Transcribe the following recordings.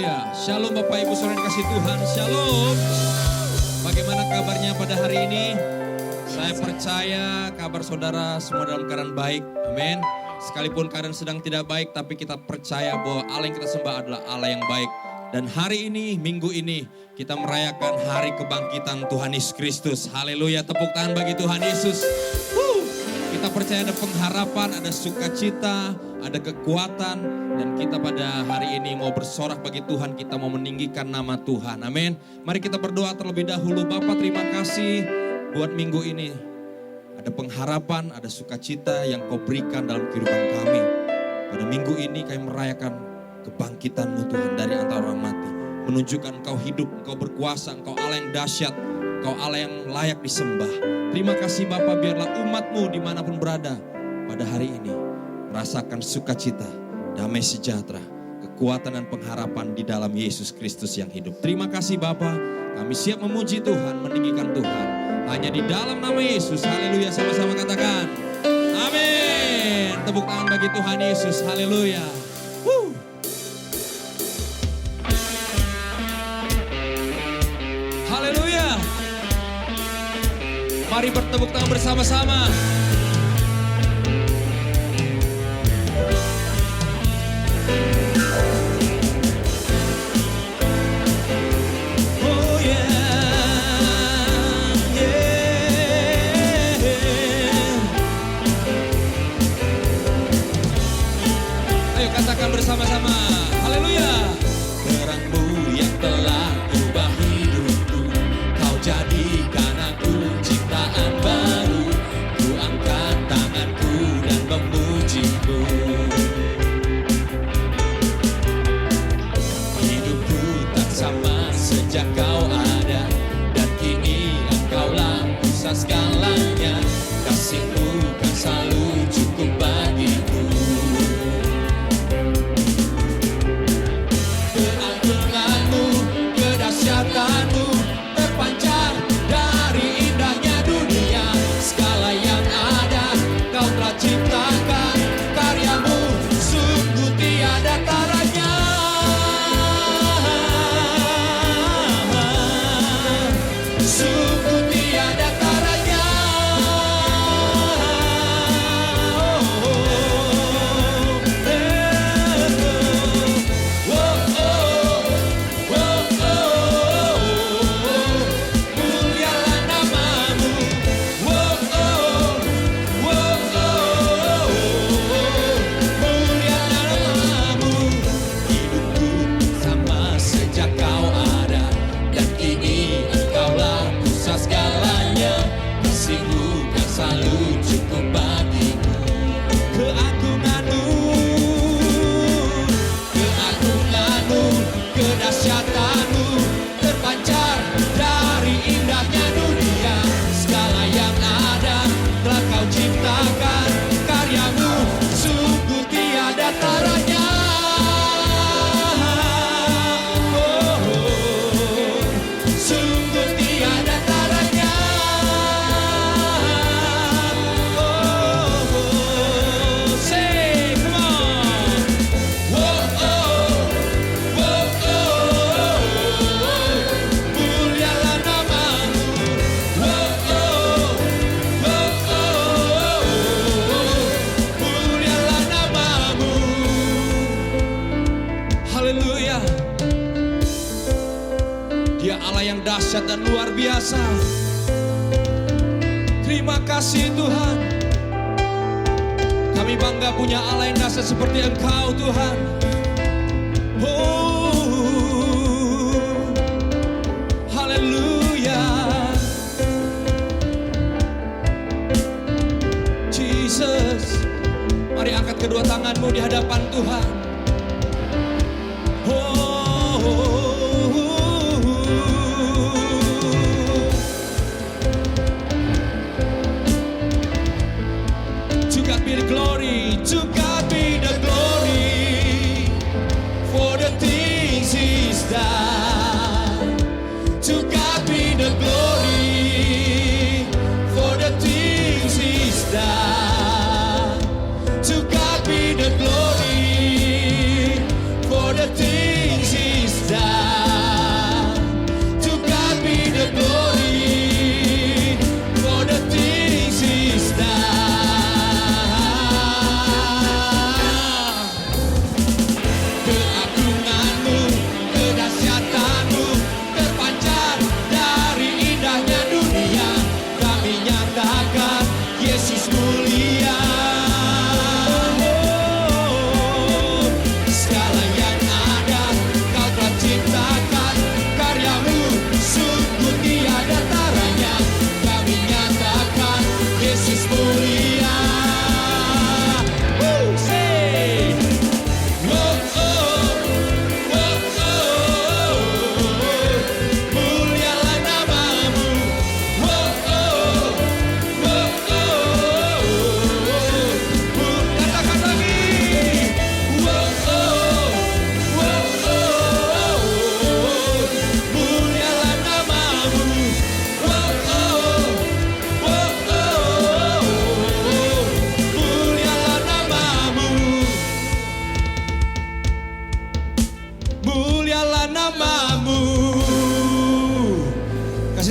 Haleluya. Shalom Bapak Ibu Saudara yang kasih Tuhan. Shalom. Bagaimana kabarnya pada hari ini? Saya percaya kabar saudara semua dalam keadaan baik. Amin. Sekalipun keadaan sedang tidak baik, tapi kita percaya bahwa Allah yang kita sembah adalah Allah yang baik. Dan hari ini, minggu ini, kita merayakan hari kebangkitan Tuhan Yesus Kristus. Haleluya, tepuk tangan bagi Tuhan Yesus. Kita percaya ada pengharapan, ada sukacita, ada kekuatan. Dan kita pada hari ini mau bersorak bagi Tuhan, kita mau meninggikan nama Tuhan. Amin. Mari kita berdoa terlebih dahulu. Bapa, terima kasih buat minggu ini. Ada pengharapan, ada sukacita yang Kau berikan dalam kehidupan kami. Pada minggu ini kami merayakan kebangkitan-Mu Tuhan dari antara orang mati. Menunjukkan Engkau hidup, Engkau berkuasa, Engkau Allah yang dahsyat, Engkau Allah yang layak disembah. Terima kasih Bapa, biarlah umat-Mu dimanapun berada pada hari ini merasakan sukacita, damai sejahtera, kekuatan dan pengharapan di dalam Yesus Kristus yang hidup. Terima kasih Bapa, kami siap memuji Tuhan, meninggikan Tuhan. Hanya di dalam nama Yesus, haleluya, sama-sama katakan amin. Tepuk tangan bagi Tuhan Yesus, haleluya. Haleluya. Mari bertepuk tangan bersama-sama. Bersama-sama, haleluya. Terang-Mu yang telah ubah hidupku, Kau jadikan aku ciptaan baru. Ku angkat tanganku dan memuji-Mu. Hidupku tak sama sejak Kau ada, dan kini Engkaulah pusat segalanya. Kasih-Mu kan selalu cukup bagiku. Kedahsyatan-Mu terpancar dari indahnya dunia. Segala yang ada Kau telah ciptakan, karya-Mu sungguh tiada taranya. Sungguh tiada taranya. Kedahsyatan-Mu terpancar dari indahnya dunia. Segala yang ada telah Kau ciptakan, karya-Mu sungguh tiada taranya. Sungguh tiada taranya. Say, come on. Mulialah nama-Mu. Mulialah nama-Mu. Haleluya. Dia Allah yang dahsyat dan luar biasa. Terima kasih Tuhan. Kami bangga punya Allah yang dahsyat seperti Engkau Tuhan. Haleluya. Jesus. Mari angkat kedua tanganmu di hadapan Tuhan. To God be the glory. To God be the glory for the things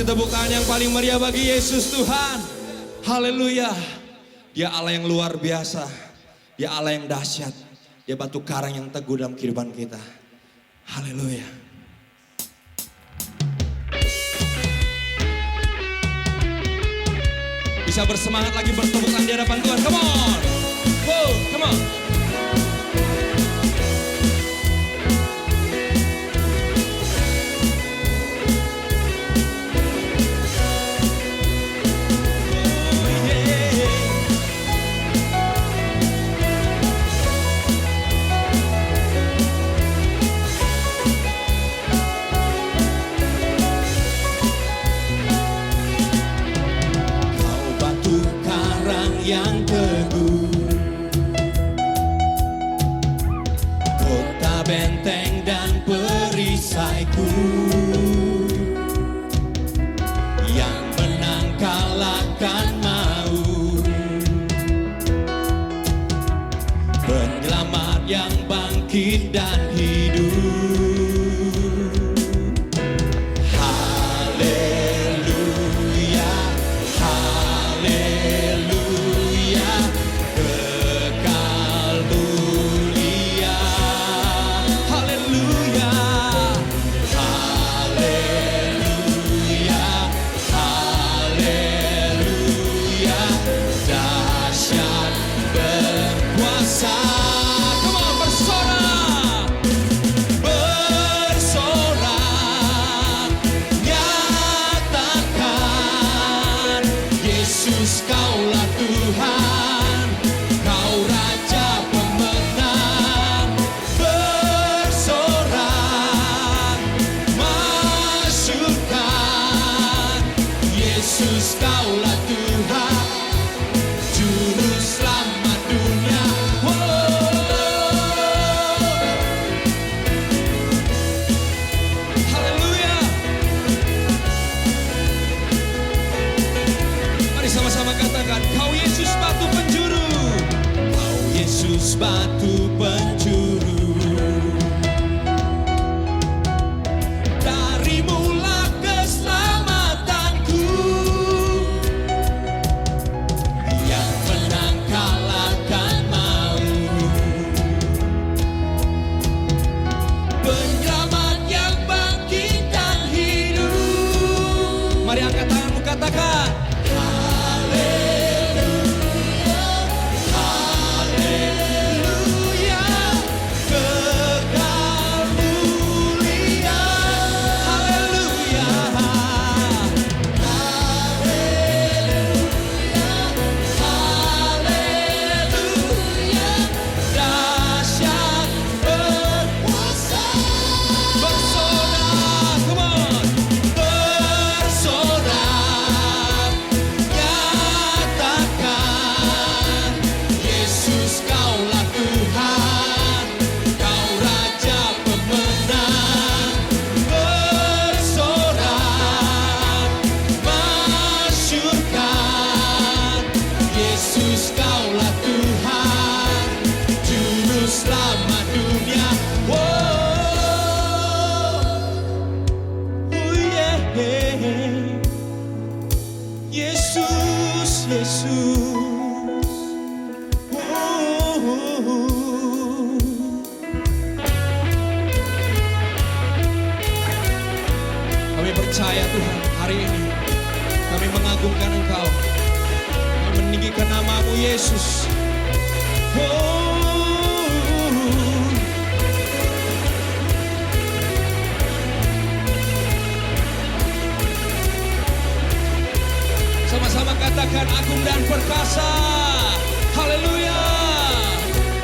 kasih tepuk tangan yang paling meriah bagi Yesus Tuhan. Haleluya. Dia Allah yang luar biasa. Dia Allah yang dahsyat. Dia batu karang yang teguh dalam kehidupan kita. Haleluya. Bisa bersemangat lagi bertepuk tangan di hadapan Tuhan. Come on. Whoa, come on. Yang teguh, kota benteng dan perisaiku, yang menang kalahkan maut, penyelamat yang bangkit dan hidup. Yesus, Kaulah Tuhan, Kau Raja pemenang, bersorak, masyurkan. Yesus, Kaulah Tuhan, Juru Selamat dunia. Haleluya. Sama-sama katakan, Kau Yesus batu penjuru. Kau Yesus batu penjuru, darimulah keselamatanku, yang menang kalahkan maut, penyelamat yang bangkit dan hidup. Mari angkat tanganmu, katakan. Yesus, Kaulah Tuhan, Juru Selamat dunia. Yesus, Yesus. Kami percaya Tuhan, hari ini kami mengagungkan Engkau, kami meninggikan nama-Mu Yesus. Sama-sama katakan, agung dan perkasa. Haleluya.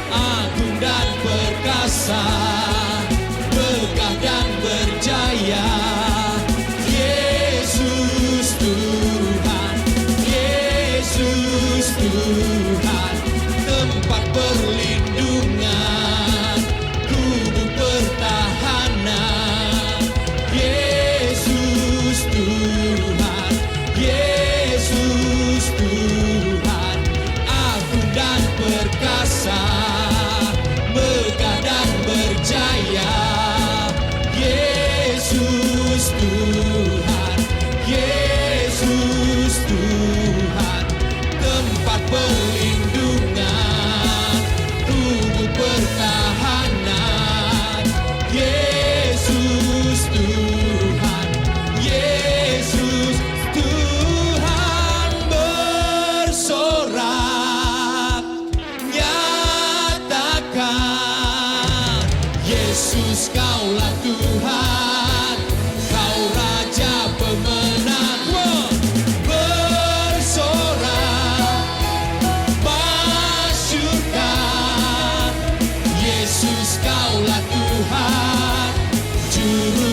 Agung dan perkasa, megah dan berjaya. Yesus Tuhan, Yesus Tuhan, tempat perlindungan, kubu pertahanan. Yesus Tuhan, Yesus Tuhan, agung dan perkasa, megah dan berjaya.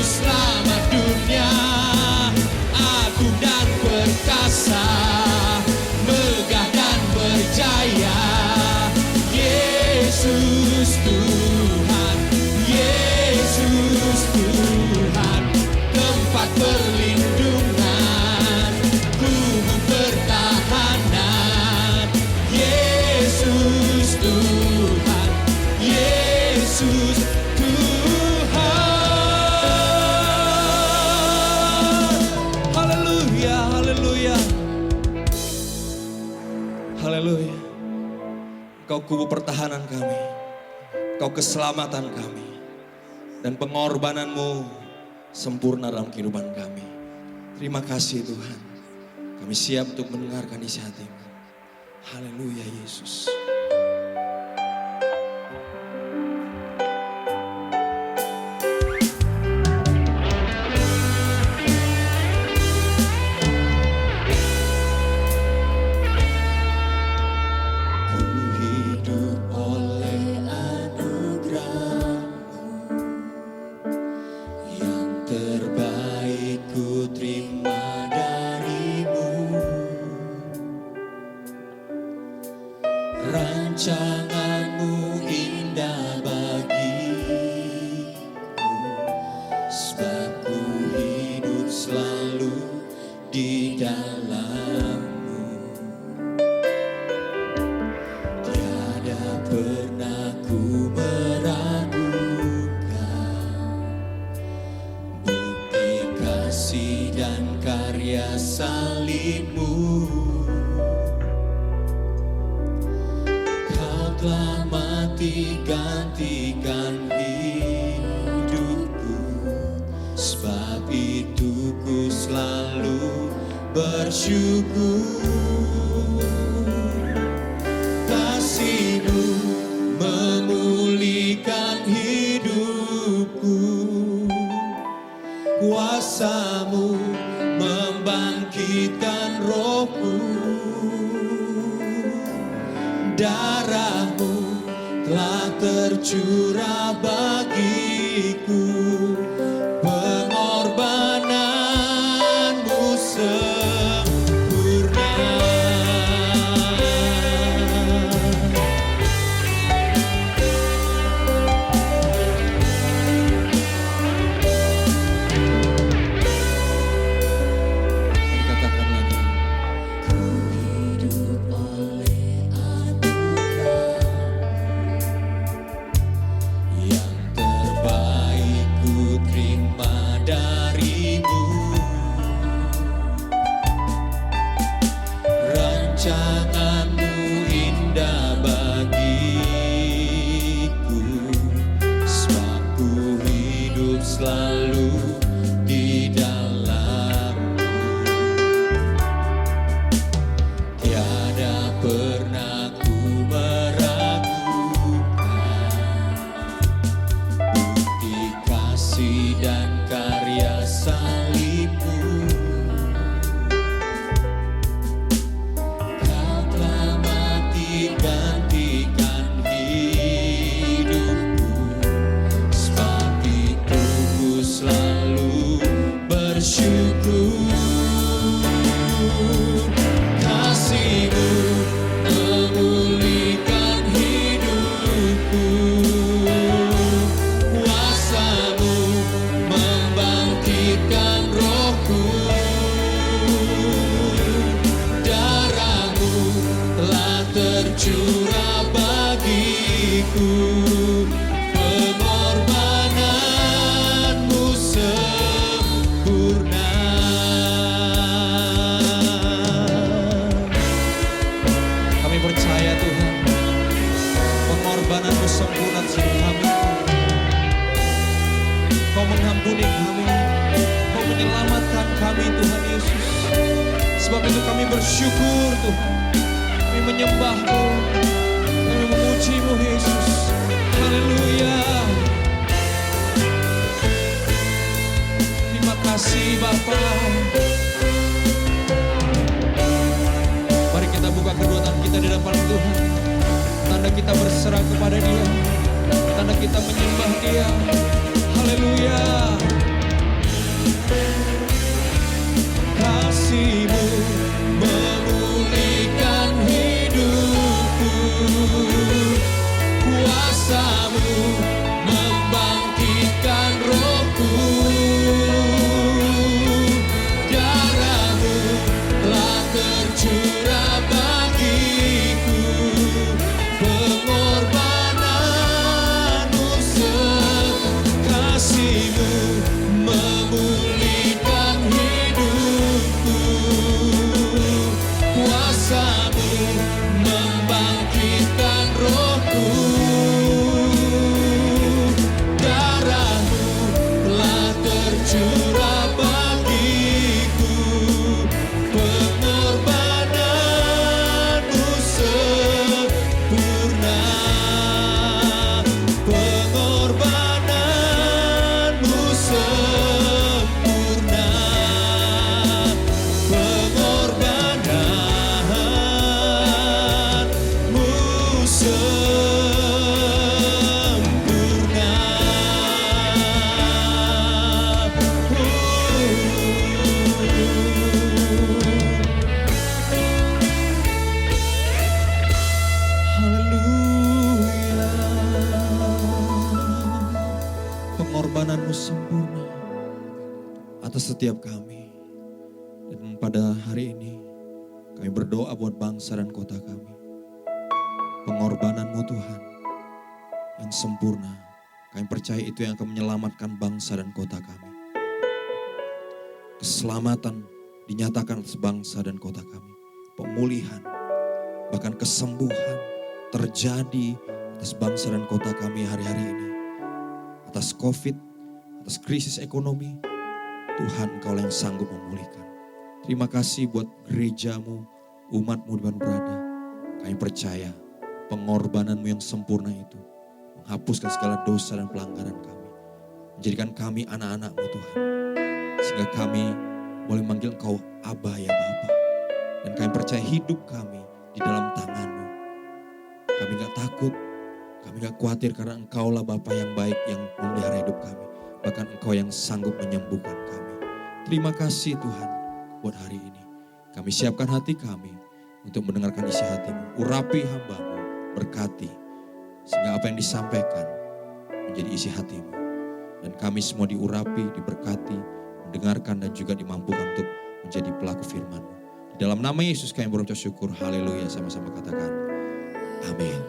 selamat dunia, agung dan perkasa, megah dan berjaya. Yesus Tuhan, Yesus Tuhan, tempat perlindungan, gubuk pertahanan. Yesus Tuhan, Yesus Tuhan. Haleluya, haleluya. Haleluya. Kau kubu pertahanan kami, Kau keselamatan kami, dan pengorbananmu sempurna dalam kehidupan kami. Terima kasih Tuhan. Kami siap untuk mendengarkan isi hati-Mu. Haleluya Yesus. Terbaik ku terima darimu, rancanganmu indah bagiku, sebab ku hidup selalu di dalammu. Tiada pernah ku meragukan kasih dan karya salibmu. Kau telah mati gantikan hidupku, sebab itu ku selalu bersyukur. Kasih-Mu memulihkan hidupku, kuasa-Mu membangkitkan rohku. Darah-Mu telah tercurah bagiku, pengorbanan-Mu sempurna. Katakan lagi. Ku hidup oleh anugerah, yang terbaik ku terima darimu, rancangan-Mu indah bagiku, sebab ku hidup selalu di dalam-Mu. Tiada pernah ku meragukan bukti kasih dan karya salib-Mu. Kau telah mati gantikan hidupku, sebab itu ku selalu bersyukur. Kasih-Mu memulihkan hidupku, kuasa-Mu membangkitkan rohku. Darah-Mu telah tercurah bagiku, pengorbanan-Mu sempurna. Kami percaya Tuhan, pengorbanan-Mu sempurna dalam kami. Kau mengampuni kami, Kau menyelamatkan kami Tuhan Yesus. Sebab itu kami bersyukur Tuhan, kami menyembah-Mu, kami memuji-Mu Yesus. Haleluya. Terima kasih Bapa. Mari kita buka kedua tangan kita di depan Tuhan. Tanda kita berserah kepada Dia, tanda kita menyembah Dia. Haleluya. atas setiap kami. Dan pada hari ini kami berdoa buat bangsa dan kota kami. Pengorbanan-Mu Tuhan yang sempurna, kami percaya itu yang akan menyelamatkan bangsa dan kota kami. Keselamatan dinyatakan atas bangsa dan kota kami. Pemulihan, bahkan kesembuhan terjadi atas bangsa dan kota kami hari-hari ini. Atas COVID, atas krisis ekonomi, Tuhan Engkau yang sanggup memulihkan. Terima kasih buat gereja-Mu, umat-Mu di mana berada. Kami percaya pengorbanan-Mu yang sempurna itu menghapuskan segala dosa dan pelanggaran kami. Menjadikan kami anak-anak-Mu Tuhan. Sehingga kami boleh manggil Engkau Abba ya Bapa. Dan kami percaya hidup kami di dalam tangan-Mu. Kami gak takut, kami gak khawatir karena Engkaulah Bapa yang baik yang memelihara hidup kami. Bahkan Engkau yang sanggup menyembuhkan kami. Terima kasih Tuhan buat hari ini. Kami siapkan hati kami untuk mendengarkan isi hati-Mu. Urapi hamba-Mu, berkati. Sehingga apa yang disampaikan menjadi isi hati-Mu. Dan kami semua diurapi, diberkati, mendengarkan dan juga dimampukan untuk menjadi pelaku firman-Mu. Di dalam nama Yesus kami berucap syukur. Haleluya, sama-sama katakan. Amin.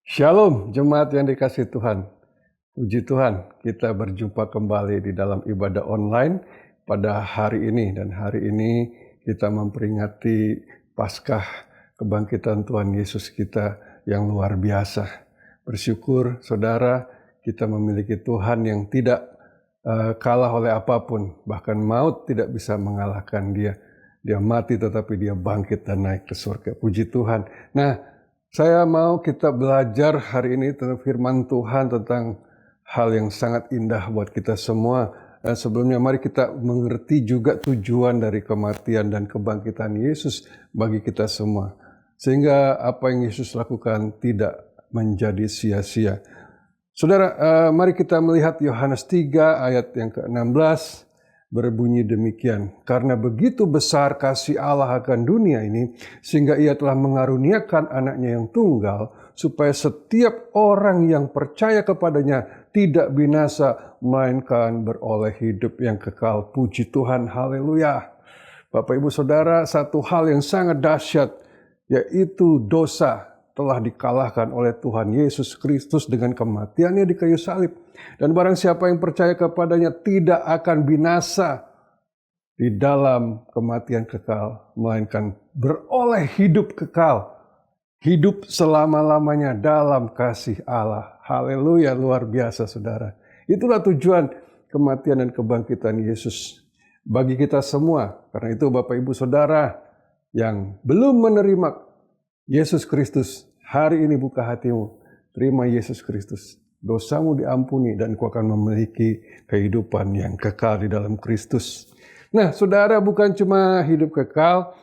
Shalom jemaat yang dikasihi Tuhan. Puji Tuhan, kita berjumpa kembali di dalam ibadah online pada hari ini. Dan hari ini kita memperingati Paskah kebangkitan Tuhan Yesus kita yang luar biasa. Bersyukur saudara, kita memiliki Tuhan yang tidak kalah oleh apapun. Bahkan maut tidak bisa mengalahkan dia. Dia mati tetapi dia bangkit dan naik ke surga. Puji Tuhan. Nah, saya mau kita belajar hari ini tentang firman Tuhan, tentang hal yang sangat indah buat kita semua. Dan sebelumnya mari kita mengerti juga tujuan dari kematian dan kebangkitan Yesus bagi kita semua. Sehingga apa yang Yesus lakukan tidak menjadi sia-sia. Saudara, mari kita melihat Yohanes 3 ayat yang ke-16 berbunyi demikian. Karena begitu besar kasih Allah akan dunia ini, sehingga ia telah mengaruniakan anaknya yang tunggal, supaya setiap orang yang percaya kepadanya tidak binasa, melainkan beroleh hidup yang kekal. Puji Tuhan, haleluya. Bapak Ibu Saudara, satu hal yang sangat dahsyat, yaitu dosa telah dikalahkan oleh Tuhan Yesus Kristus dengan kematiannya di kayu salib. Dan barang siapa yang percaya kepadanya tidak akan binasa di dalam kematian kekal, melainkan beroleh hidup kekal. Hidup selama-lamanya dalam kasih Allah. Haleluya, luar biasa saudara. Itulah tujuan kematian dan kebangkitan Yesus bagi kita semua. Karena itu Bapak Ibu Saudara yang belum menerima Yesus Kristus, hari ini buka hatimu, terima Yesus Kristus. Dosamu diampuni dan kau akan memiliki kehidupan yang kekal di dalam Kristus. Nah saudara, bukan cuma hidup kekal,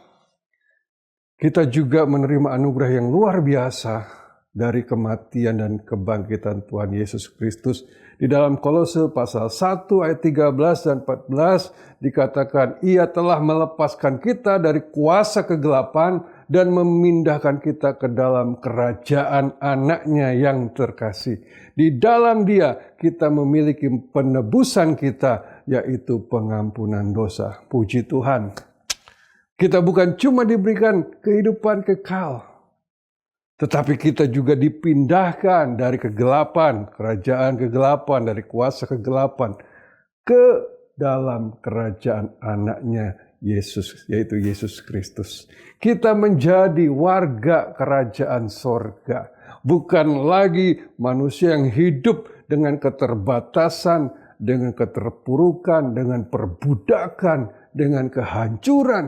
kita juga menerima anugerah yang luar biasa dari kematian dan kebangkitan Tuhan Yesus Kristus. Di dalam Kolose pasal 1 ayat 13 dan 14 dikatakan, ia telah melepaskan kita dari kuasa kegelapan dan memindahkan kita ke dalam kerajaan anaknya yang terkasih. Di dalam dia kita memiliki penebusan kita, yaitu pengampunan dosa. Puji Tuhan. Kita bukan cuma diberikan kehidupan kekal, tetapi kita juga dipindahkan dari kegelapan, kerajaan kegelapan, dari kuasa kegelapan, ke dalam kerajaan anaknya Yesus, yaitu Yesus Kristus. Kita menjadi warga kerajaan sorga. Bukan lagi manusia yang hidup dengan keterbatasan, dengan keterpurukan, dengan perbudakan, dengan kehancuran,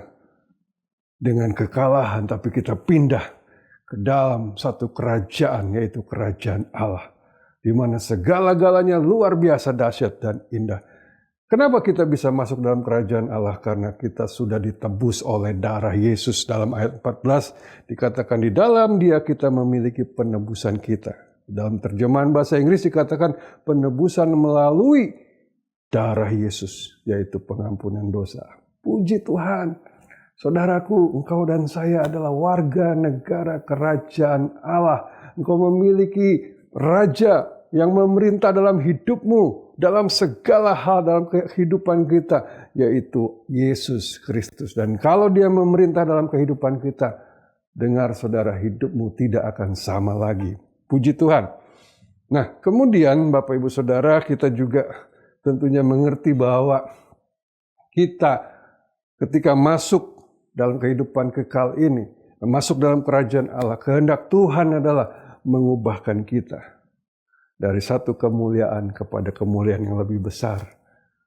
dengan kekalahan. Tapi kita pindah ke dalam satu kerajaan, yaitu kerajaan Allah, di mana segala-galanya luar biasa dahsyat dan indah. Kenapa kita bisa masuk dalam kerajaan Allah? Karena kita sudah ditebus oleh darah Yesus. Dalam ayat 14 dikatakan di dalam dia kita memiliki penebusan kita. Dalam terjemahan bahasa Inggris dikatakan penebusan melalui darah Yesus, yaitu pengampunan dosa. Puji Tuhan. Saudaraku, engkau dan saya adalah warga negara kerajaan Allah. Engkau memiliki raja yang memerintah dalam hidupmu, dalam segala hal dalam kehidupan kita, yaitu Yesus Kristus. Dan kalau Dia memerintah dalam kehidupan kita, dengar saudara, hidupmu tidak akan sama lagi. Puji Tuhan. Nah, kemudian Bapak Ibu Saudara, kita juga tentunya mengerti bahwa kita ketika masuk dalam kehidupan kekal ini, masuk dalam kerajaan Allah, kehendak Tuhan adalah mengubahkan kita dari satu kemuliaan kepada kemuliaan yang lebih besar.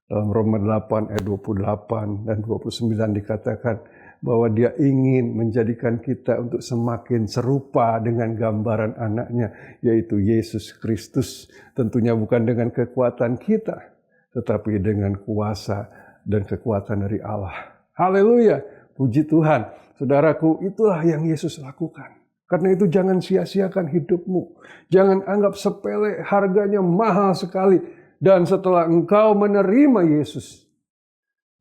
Dalam Roma 8 ayat 28 dan 29 dikatakan bahwa Dia ingin menjadikan kita untuk semakin serupa dengan gambaran anaknya, yaitu Yesus Kristus. Tentunya bukan dengan kekuatan kita, tetapi dengan kuasa dan kekuatan dari Allah. Haleluya, puji Tuhan. Saudaraku, itulah yang Yesus lakukan. Karena itu jangan sia-siakan hidupmu. Jangan anggap sepele, harganya mahal sekali. Dan setelah engkau menerima Yesus,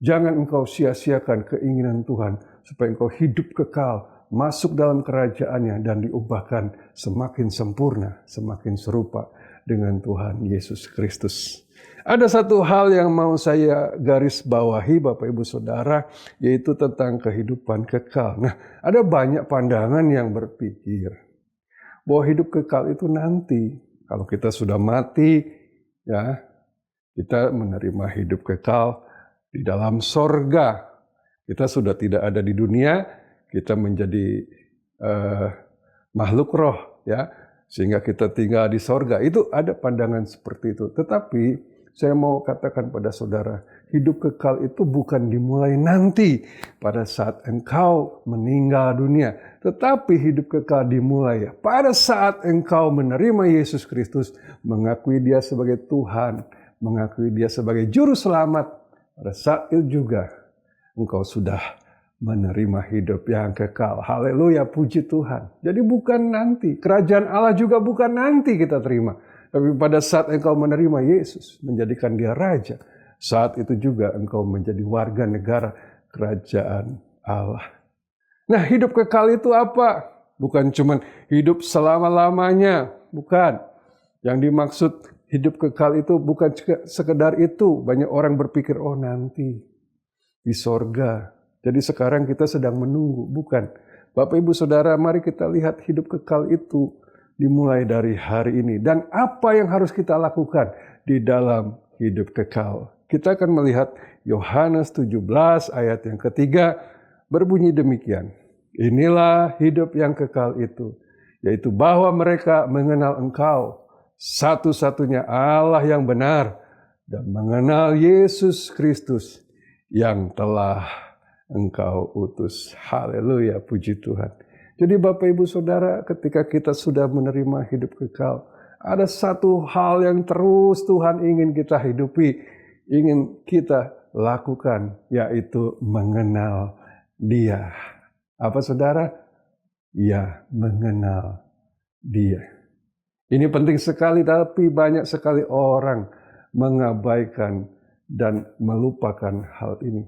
jangan engkau sia-siakan keinginan Tuhan supaya engkau hidup kekal, masuk dalam kerajaannya dan diubahkan semakin sempurna, semakin serupa dengan Tuhan Yesus Kristus. Ada satu hal yang mau saya garis bawahi Bapak Ibu Saudara, yaitu tentang kehidupan kekal. Nah, ada banyak pandangan yang berpikir bahwa hidup kekal itu nanti. Kalau kita sudah mati, ya, kita menerima hidup kekal di dalam sorga. Kita sudah tidak ada di dunia, kita menjadi makhluk roh, ya, sehingga kita tinggal di sorga. Itu ada pandangan seperti itu. Tetapi saya mau katakan pada saudara, hidup kekal itu bukan dimulai nanti pada saat engkau meninggal dunia. Tetapi hidup kekal dimulai pada saat engkau menerima Yesus Kristus, mengakui Dia sebagai Tuhan, mengakui Dia sebagai Juru Selamat. Pada saat itu juga engkau sudah menerima hidup yang kekal. Haleluya, puji Tuhan. Jadi bukan nanti, kerajaan Allah juga bukan nanti kita terima. Tapi pada saat engkau menerima Yesus, menjadikan Dia Raja, saat itu juga engkau menjadi warga negara kerajaan Allah. Nah, hidup kekal itu apa? Bukan cuma hidup selama-lamanya, bukan. Yang dimaksud hidup kekal itu bukan sekedar itu. Banyak orang berpikir, oh nanti di sorga. Jadi sekarang kita sedang menunggu, bukan. Bapak Ibu Saudara, mari kita lihat hidup kekal itu dimulai dari hari ini. Dan apa yang harus kita lakukan di dalam hidup kekal. Kita akan melihat Yohanes 17 ayat yang ketiga berbunyi demikian. Inilah hidup yang kekal itu, yaitu bahwa mereka mengenal Engkau, satu-satunya Allah yang benar, dan mengenal Yesus Kristus yang telah Engkau utus. Haleluya, puji Tuhan. Jadi Bapak Ibu Saudara, ketika kita sudah menerima hidup kekal, ada satu hal yang terus Tuhan ingin kita hidupi, ingin kita lakukan, yaitu mengenal Dia. Apa saudara? Ya, mengenal Dia. Ini penting sekali, tapi banyak sekali orang mengabaikan dan melupakan hal ini.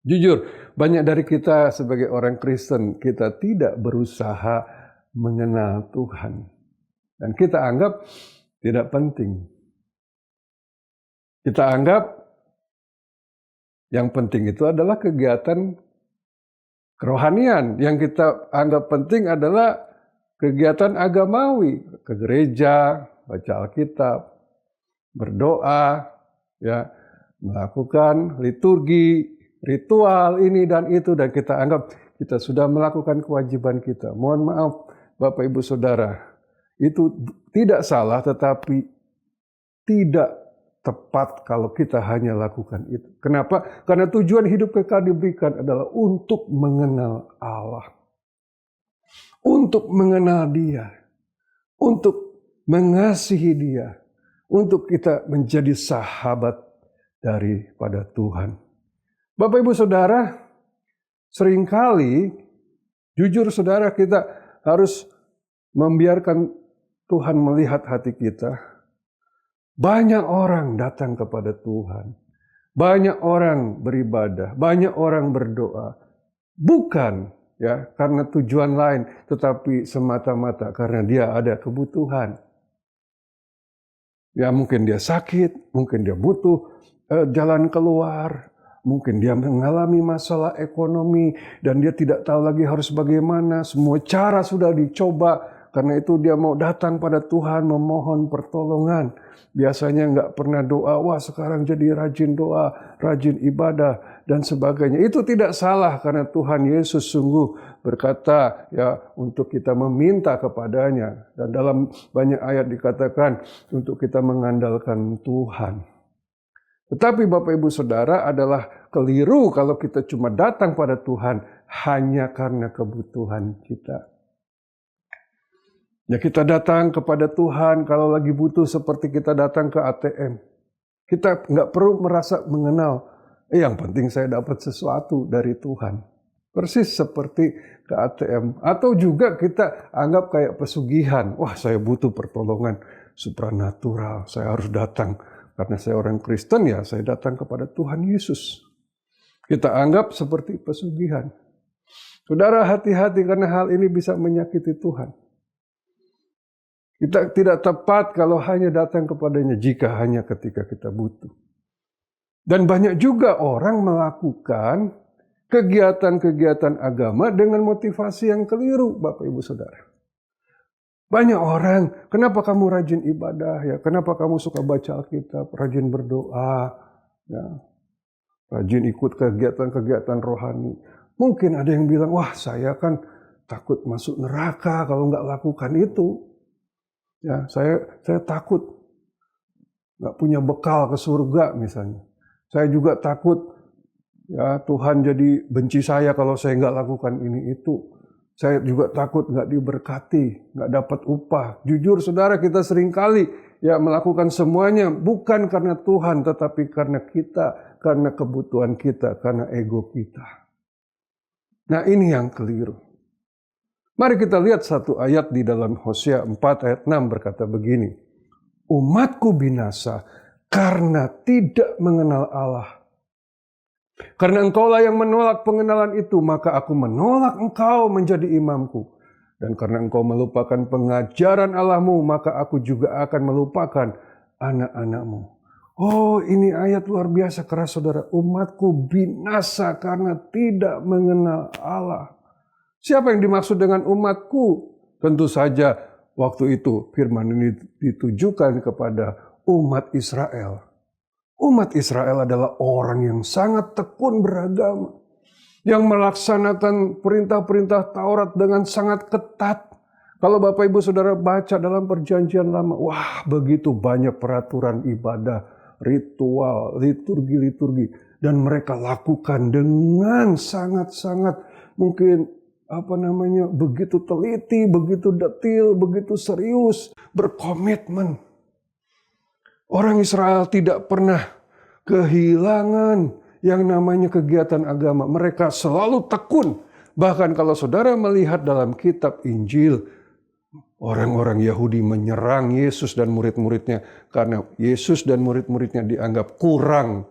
Jujur, banyak dari kita sebagai orang Kristen, kita tidak berusaha mengenal Tuhan. Dan kita anggap tidak penting. Kita anggap yang penting itu adalah kegiatan kerohanian. Yang kita anggap penting adalah kegiatan agamawi. Ke gereja, baca Alkitab, berdoa, ya, melakukan liturgi, ritual ini dan itu, dan kita anggap kita sudah melakukan kewajiban kita. Mohon maaf Bapak Ibu Saudara, itu tidak salah tetapi tidak tepat kalau kita hanya lakukan itu. Kenapa? Karena tujuan hidup kekal diberikan adalah untuk mengenal Allah. Untuk mengenal Dia. Untuk mengasihi Dia. Untuk kita menjadi sahabat daripada Tuhan. Bapak Ibu Saudara, seringkali, jujur saudara, kita harus membiarkan Tuhan melihat hati kita. Banyak orang datang kepada Tuhan. Banyak orang beribadah, banyak orang berdoa. Bukan ya karena tujuan lain, tetapi semata-mata karena dia ada kebutuhan. Ya mungkin dia sakit, mungkin dia butuh jalan keluar, mungkin dia mengalami masalah ekonomi dan dia tidak tahu lagi harus bagaimana. Semua cara sudah dicoba, karena itu dia mau datang pada Tuhan memohon pertolongan. Biasanya nggak pernah doa, wah sekarang jadi rajin doa, rajin ibadah dan sebagainya. Itu tidak salah, karena Tuhan Yesus sungguh berkata ya untuk kita meminta kepadanya. Dan dalam banyak ayat dikatakan untuk kita mengandalkan Tuhan. Tetapi Bapak Ibu Saudara, adalah keliru kalau kita cuma datang pada Tuhan hanya karena kebutuhan kita. Ya kita datang kepada Tuhan kalau lagi butuh, seperti kita datang ke ATM. Kita nggak perlu merasa mengenal, yang penting saya dapat sesuatu dari Tuhan. Persis seperti ke ATM. Atau juga kita anggap kayak pesugihan. Wah, saya butuh pertolongan supranatural, saya harus datang. Karena saya orang Kristen, ya saya datang kepada Tuhan Yesus. Kita anggap seperti pesugihan. Saudara, hati-hati, karena hal ini bisa menyakiti Tuhan. Kita tidak tepat kalau hanya datang kepadanya jika hanya ketika kita butuh. Dan banyak juga orang melakukan kegiatan-kegiatan agama dengan motivasi yang keliru, Bapak Ibu Saudara. Banyak orang, kenapa kamu rajin ibadah ya? Kenapa kamu suka baca Alkitab, rajin berdoa, ya, rajin ikut kegiatan-kegiatan rohani? Mungkin ada yang bilang, wah saya kan takut masuk neraka kalau nggak lakukan itu. Ya, saya takut nggak punya bekal ke surga misalnya. Saya juga takut ya Tuhan jadi benci saya kalau saya nggak lakukan ini itu. Saya juga takut nggak diberkati, nggak dapat upah. Jujur saudara, kita seringkali ya melakukan semuanya bukan karena Tuhan, tetapi karena kita, karena kebutuhan kita, karena ego kita. Nah ini yang keliru. Mari kita lihat satu ayat di dalam Hosea 4 ayat 6 berkata begini. Umatku binasa karena tidak mengenal Allah. Karena engkaulah yang menolak pengenalan itu, maka aku menolak engkau menjadi imamku. Dan karena engkau melupakan pengajaran Allahmu, maka aku juga akan melupakan anak-anakmu. Oh, ini ayat luar biasa keras saudara. Umatku binasa karena tidak mengenal Allah. Siapa yang dimaksud dengan umatku? Tentu saja waktu itu firman ini ditujukan kepada umat Israel. Umat Israel adalah orang yang sangat tekun beragama. Yang melaksanakan perintah-perintah Taurat dengan sangat ketat. Kalau Bapak Ibu Saudara baca dalam perjanjian lama, wah begitu banyak peraturan ibadah, ritual, liturgi-liturgi. Dan mereka lakukan dengan sangat-sangat mungkin begitu teliti, begitu detil, begitu serius, berkomitmen. Orang Israel tidak pernah kehilangan yang namanya kegiatan agama. Mereka selalu tekun. Bahkan kalau saudara melihat dalam kitab Injil, orang-orang Yahudi menyerang Yesus dan murid-muridnya karena Yesus dan murid-muridnya dianggap kurang,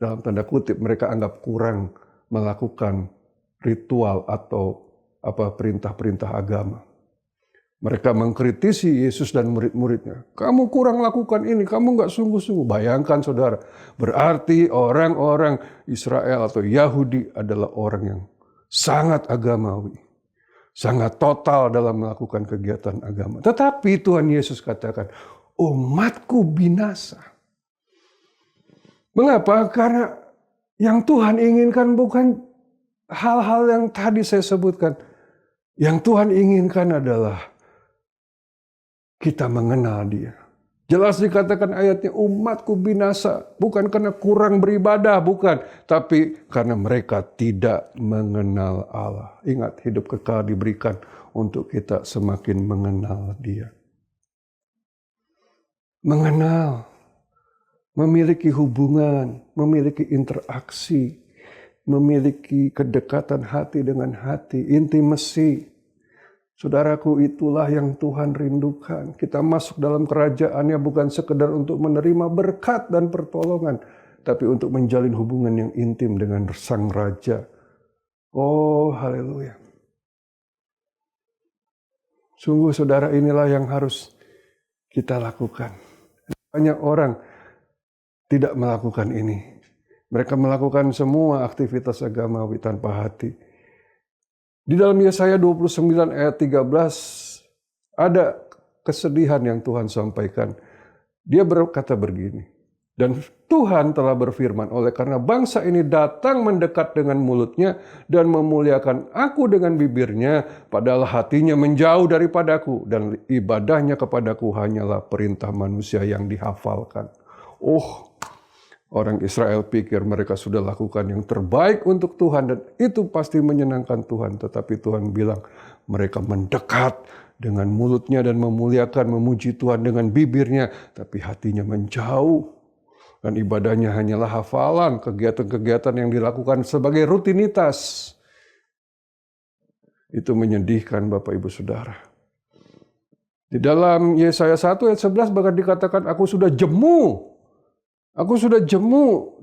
dalam tanda kutip mereka anggap kurang melakukan ritual atau perintah-perintah agama. Mereka mengkritisi Yesus dan murid-muridnya. Kamu kurang lakukan ini, kamu nggak sungguh-sungguh. Bayangkan saudara, berarti orang-orang Israel atau Yahudi adalah orang yang sangat agamawi. Sangat total dalam melakukan kegiatan agama. Tetapi Tuhan Yesus katakan, umatku binasa. Mengapa? Karena yang Tuhan inginkan bukan hal-hal yang tadi saya sebutkan. Yang Tuhan inginkan adalah kita mengenal Dia. Jelas dikatakan ayatnya, umatku binasa. Bukan karena kurang beribadah, bukan. Tapi karena mereka tidak mengenal Allah. Ingat, hidup kekal diberikan untuk kita semakin mengenal Dia. Mengenal. Memiliki hubungan, memiliki interaksi. Memiliki kedekatan hati dengan hati, intimasi. Saudaraku, itulah yang Tuhan rindukan. Kita masuk dalam kerajaannya bukan sekedar untuk menerima berkat dan pertolongan, tapi untuk menjalin hubungan yang intim dengan Sang Raja. Oh, haleluya. Sungguh saudara, inilah yang harus kita lakukan. Banyak orang tidak melakukan ini. Mereka melakukan semua aktivitas agamawi tanpa hati. Di dalam Yesaya 29 ayat 13 ada kesedihan yang Tuhan sampaikan. Dia berkata begini, dan Tuhan telah berfirman, oleh karena bangsa ini datang mendekat dengan mulutnya dan memuliakan aku dengan bibirnya, padahal hatinya menjauh daripadaku dan ibadahnya kepadaku hanyalah perintah manusia yang dihafalkan. Orang Israel pikir mereka sudah lakukan yang terbaik untuk Tuhan dan itu pasti menyenangkan Tuhan. Tetapi Tuhan bilang mereka mendekat dengan mulutnya dan memuliakan, memuji Tuhan dengan bibirnya, tapi hatinya menjauh. Dan ibadahnya hanyalah hafalan, kegiatan-kegiatan yang dilakukan sebagai rutinitas. Itu menyedihkan Bapak Ibu Saudara. Di dalam Yesaya 1 ayat 11 bahkan dikatakan, aku sudah jemu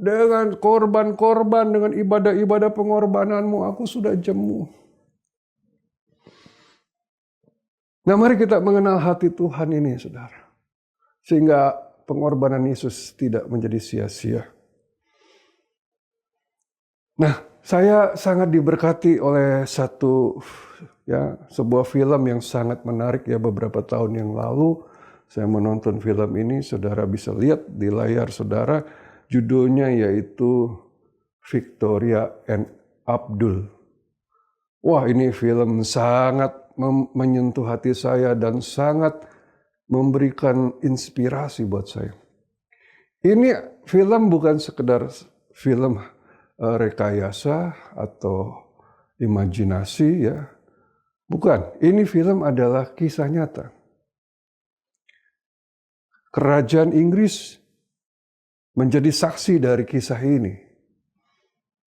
dengan korban-korban, dengan ibadah-ibadah pengorbananmu, aku sudah jemu. Nah, mari kita mengenal hati Tuhan ini, saudara. Sehingga pengorbanan Yesus tidak menjadi sia-sia. Nah, saya sangat diberkati oleh sebuah film yang sangat menarik beberapa tahun yang lalu. Saya menonton film ini, saudara bisa lihat di layar saudara. Judulnya yaitu Victoria and Abdul. Wah, ini film sangat menyentuh hati saya dan sangat memberikan inspirasi buat saya. Ini film bukan sekedar film rekayasa atau imajinasi ya. Bukan, ini film adalah kisah nyata. Kerajaan Inggris menjadi saksi dari kisah ini.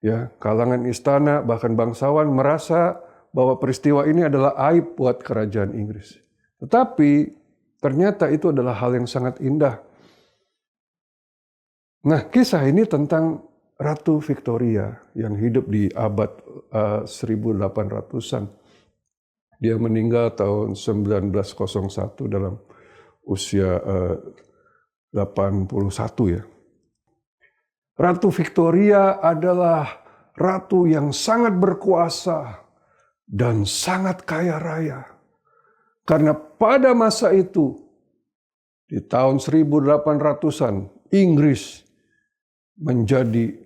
Ya, kalangan istana bahkan bangsawan merasa bahwa peristiwa ini adalah aib buat kerajaan Inggris. Tetapi ternyata itu adalah hal yang sangat indah. Nah, kisah ini tentang Ratu Victoria yang hidup di abad 1800-an. Dia meninggal tahun 1901 dalam usia 81 ya. Ratu Victoria adalah ratu yang sangat berkuasa dan sangat kaya raya. Karena pada masa itu, di tahun 1800-an, Inggris menjadi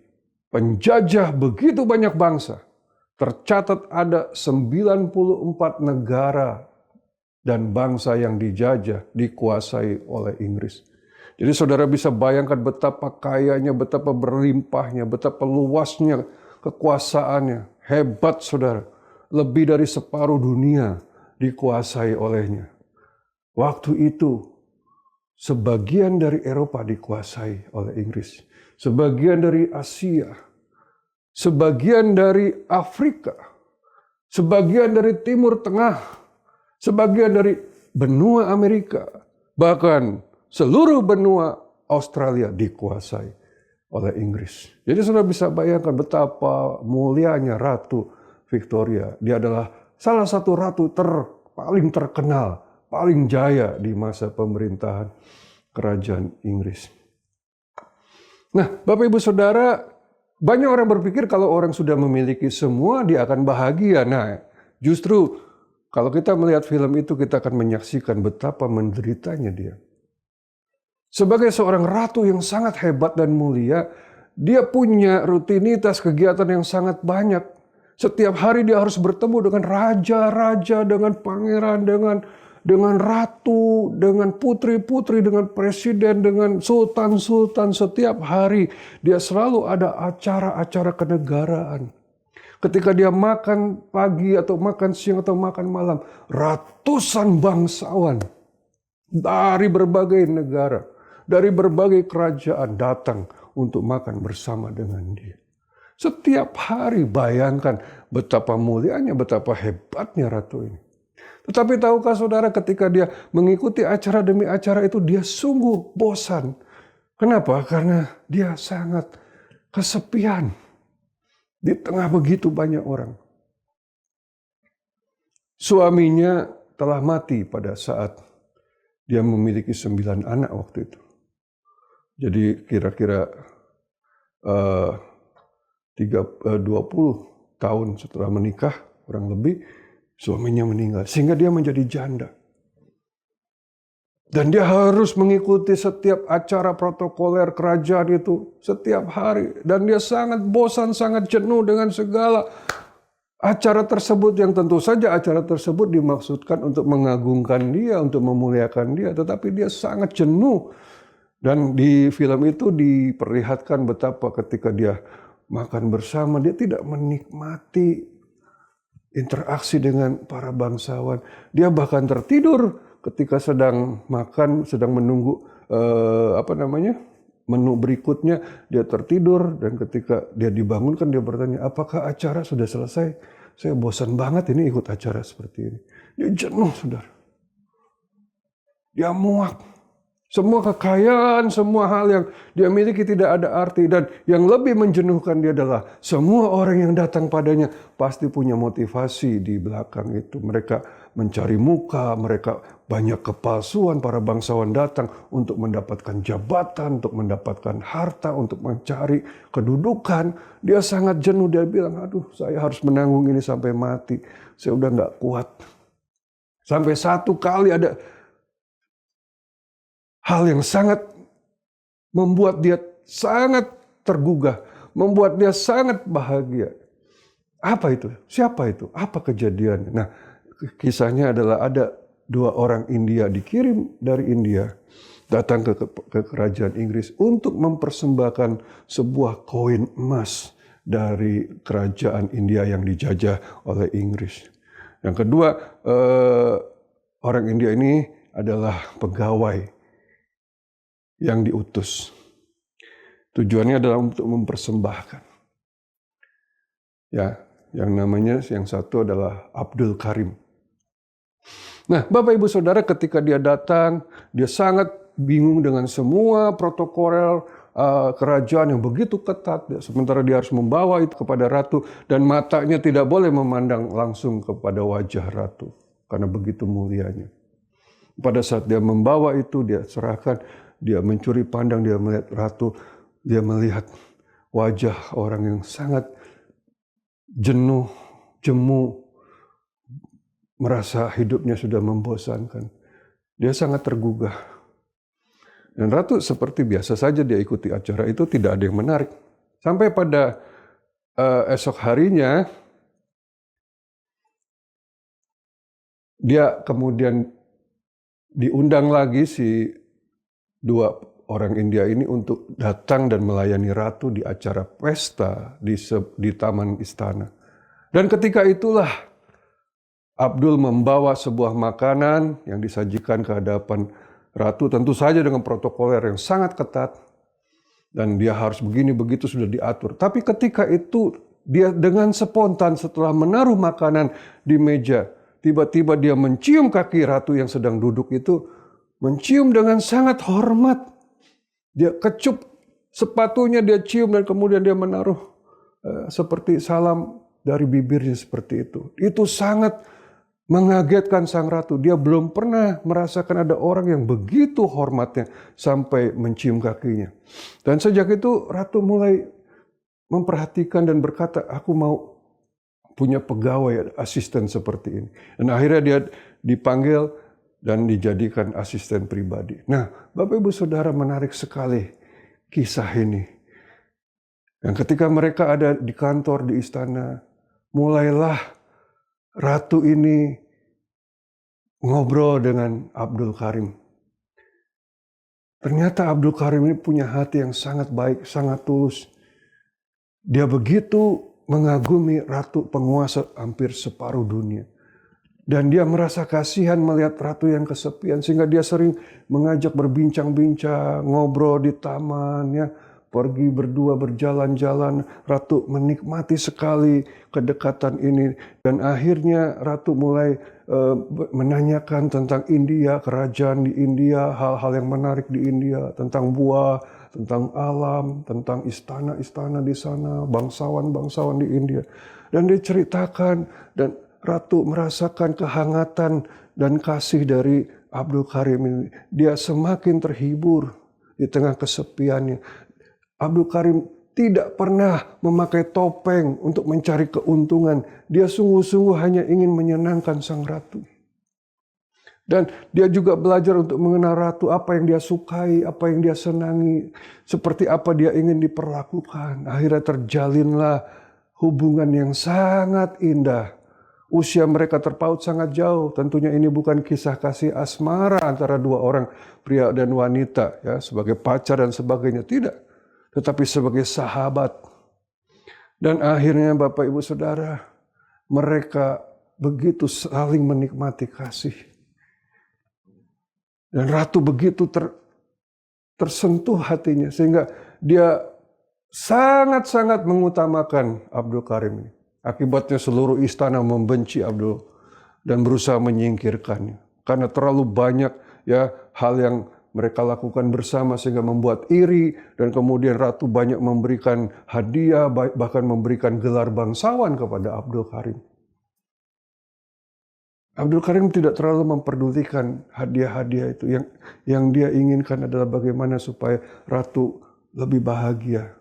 penjajah begitu banyak bangsa. Tercatat ada 94 negara dan bangsa yang dijajah, dikuasai oleh Inggris. Jadi saudara bisa bayangkan betapa kayanya, betapa berlimpahnya, betapa luasnya kekuasaannya. Hebat saudara. Lebih dari separuh dunia dikuasai olehnya. Waktu itu, sebagian dari Eropa dikuasai oleh Inggris. Sebagian dari Asia. Sebagian dari Afrika. Sebagian dari Timur Tengah. Sebagian dari benua Amerika. Bahkan seluruh benua Australia dikuasai oleh Inggris. Jadi saudara bisa bayangkan betapa mulianya Ratu Victoria. Dia adalah salah satu ratu paling terkenal, paling jaya di masa pemerintahan kerajaan Inggris. Nah, Bapak Ibu Saudara, banyak orang berpikir kalau orang sudah memiliki semua, dia akan bahagia. Nah, justru kalau kita melihat film itu, kita akan menyaksikan betapa menderitanya dia. Sebagai seorang ratu yang sangat hebat dan mulia, dia punya rutinitas kegiatan yang sangat banyak. Setiap hari dia harus bertemu dengan raja-raja, dengan pangeran, dengan ratu, dengan putri-putri, dengan presiden, dengan sultan-sultan. Setiap hari dia selalu ada acara-acara kenegaraan. Ketika dia makan pagi atau makan siang atau makan malam, ratusan bangsawan dari berbagai negara, dari berbagai kerajaan datang untuk makan bersama dengan dia. Setiap hari bayangkan betapa mulianya, betapa hebatnya ratu ini. Tetapi tahukah saudara ketika dia mengikuti acara demi acara itu dia sungguh bosan. Kenapa? Karena dia sangat kesepian di tengah begitu banyak orang. Suaminya telah mati pada saat dia memiliki 9 anak waktu itu. Jadi kira-kira 20 tahun setelah menikah, kurang lebih, suaminya meninggal. Sehingga dia menjadi janda. Dan dia harus mengikuti setiap acara protokoler kerajaan itu setiap hari. Dan dia sangat bosan, sangat jenuh dengan segala acara tersebut, yang tentu saja acara tersebut dimaksudkan untuk mengagungkan dia, untuk memuliakan dia. Tetapi dia sangat jenuh. Dan di film itu diperlihatkan betapa ketika dia makan bersama, dia tidak menikmati interaksi dengan para bangsawan. Dia bahkan tertidur ketika sedang makan, sedang menunggu menu berikutnya, dia tertidur. Dan ketika dia dibangunkan, dia bertanya, apakah acara sudah selesai? Saya bosan banget ini ikut acara seperti ini. Dia jenuh, saudara. Dia muak. Semua kekayaan, semua hal yang dia miliki tidak ada arti. Dan yang lebih menjenuhkan dia adalah semua orang yang datang padanya pasti punya motivasi di belakang itu. Mereka mencari muka, mereka banyak kepalsuan. Para bangsawan datang untuk mendapatkan jabatan, untuk mendapatkan harta, untuk mencari kedudukan. Dia sangat jenuh, dia bilang, aduh saya harus menanggung ini sampai mati. Saya udah gak kuat. Sampai satu kali ada hal yang sangat membuat dia sangat tergugah, membuat dia sangat bahagia. Apa itu? Siapa itu? Apa kejadiannya? Nah, kisahnya adalah ada 2 orang India dikirim dari India datang ke kerajaan Inggris untuk mempersembahkan sebuah koin emas dari kerajaan India yang dijajah oleh Inggris. Yang kedua, orang India ini adalah pegawai yang diutus. Tujuannya adalah untuk mempersembahkan. Ya, yang satu adalah Abdul Karim. Nah, Bapak Ibu Saudara, ketika dia datang, dia sangat bingung dengan semua protokol kerajaan yang begitu ketat. Sementara dia harus membawa itu kepada ratu dan matanya tidak boleh memandang langsung kepada wajah ratu karena begitu mulianya. Pada saat dia membawa itu, dia serahkan. Dia mencuri pandang, dia melihat ratu, dia melihat wajah orang yang sangat jenuh, jemu, merasa hidupnya sudah membosankan. Dia sangat tergugah. Dan ratu seperti biasa saja dia ikuti acara itu, tidak ada yang menarik. Sampai pada esok harinya, dia kemudian diundang lagi si 2 orang India ini untuk datang dan melayani ratu di acara pesta di taman istana. Dan ketika itulah Abdul membawa sebuah makanan yang disajikan ke hadapan ratu, tentu saja dengan protokoler yang sangat ketat. Dan dia harus begini begitu sudah diatur. Tapi ketika itu dia dengan spontan setelah menaruh makanan di meja, tiba-tiba dia mencium kaki ratu yang sedang duduk itu. Mencium dengan sangat hormat. Dia kecup sepatunya, dia cium dan kemudian dia menaruh seperti salam dari bibirnya seperti itu. Itu sangat mengagetkan sang ratu. Dia belum pernah merasakan ada orang yang begitu hormatnya sampai mencium kakinya. Dan sejak itu ratu mulai memperhatikan dan berkata, aku mau punya pegawai asisten seperti ini. Dan akhirnya dia dipanggil dan dijadikan asisten pribadi. Nah, Bapak Ibu Saudara, menarik sekali kisah ini. Dan ketika mereka ada di kantor di istana, mulailah ratu ini ngobrol dengan Abdul Karim. Ternyata Abdul Karim ini punya hati yang sangat baik, sangat tulus. Dia begitu mengagumi ratu penguasa hampir separuh dunia. Dan dia merasa kasihan melihat ratu yang kesepian. Sehingga dia sering mengajak berbincang-bincang, ngobrol di taman, ya, pergi berdua berjalan-jalan. Ratu menikmati sekali kedekatan ini. Dan akhirnya ratu mulai menanyakan tentang India, kerajaan di India, hal-hal yang menarik di India. Tentang buah, tentang alam, tentang istana-istana di sana, bangsawan-bangsawan di India. Dan dia ceritakan, dan ratu merasakan kehangatan dan kasih dari Abdul Karim ini. Dia semakin terhibur. di tengah kesepiannya. Abdul Karim tidak pernah memakai topeng untuk mencari keuntungan. Dia sungguh-sungguh hanya ingin menyenangkan sang ratu. Dan dia juga belajar untuk mengenal ratu, apa yang dia sukai, apa yang dia senangi, seperti apa dia ingin diperlakukan. Akhirnya terjalinlah hubungan yang sangat indah. Usia mereka terpaut sangat jauh. Tentunya ini bukan kisah kasih asmara antara dua orang, pria dan wanita, ya, sebagai pacar dan sebagainya. Tidak, tetapi sebagai sahabat. Dan akhirnya Bapak Ibu Saudara, mereka begitu saling menikmati kasih. Dan ratu begitu tersentuh hatinya sehingga dia sangat-sangat mengutamakan Abdul Karim ini. Akibatnya seluruh istana membenci Abdul dan berusaha menyingkirkannya. Karena terlalu banyak ya hal yang mereka lakukan bersama sehingga membuat iri, dan kemudian ratu banyak memberikan hadiah, bahkan memberikan gelar bangsawan kepada Abdul Karim. Abdul Karim tidak terlalu memperdulikan hadiah-hadiah itu. Yang dia inginkan adalah bagaimana supaya ratu lebih bahagia.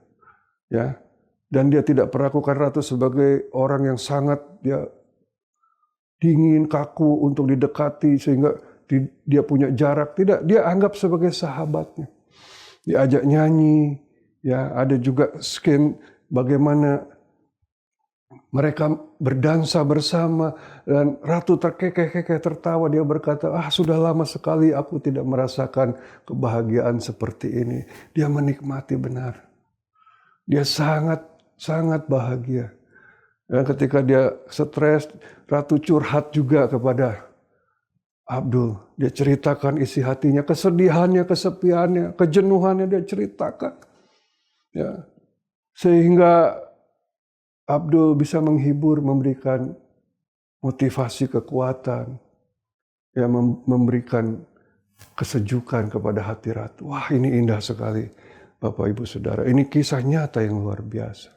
Ya. Dan dia tidak perlakukan ratu sebagai orang yang sangat dingin, kaku untuk didekati sehingga dia punya jarak. Tidak, dia anggap sebagai sahabatnya. Diajak nyanyi, ya, ada juga skin bagaimana mereka berdansa bersama, dan ratu terkekeh-kekeh tertawa. Dia berkata, sudah lama sekali aku tidak merasakan kebahagiaan seperti ini. Dia menikmati benar. Dia sangat bahagia. Dan ketika dia stres, ratu curhat juga kepada Abdul. Dia ceritakan isi hatinya, kesedihannya, kesepiannya, kejenuhannya dia ceritakan. Ya. Sehingga Abdul bisa menghibur, memberikan motivasi, kekuatan, ya, memberikan kesejukan kepada hati ratu. Wah, ini indah sekali Bapak Ibu Saudara. Ini kisah nyata yang luar biasa.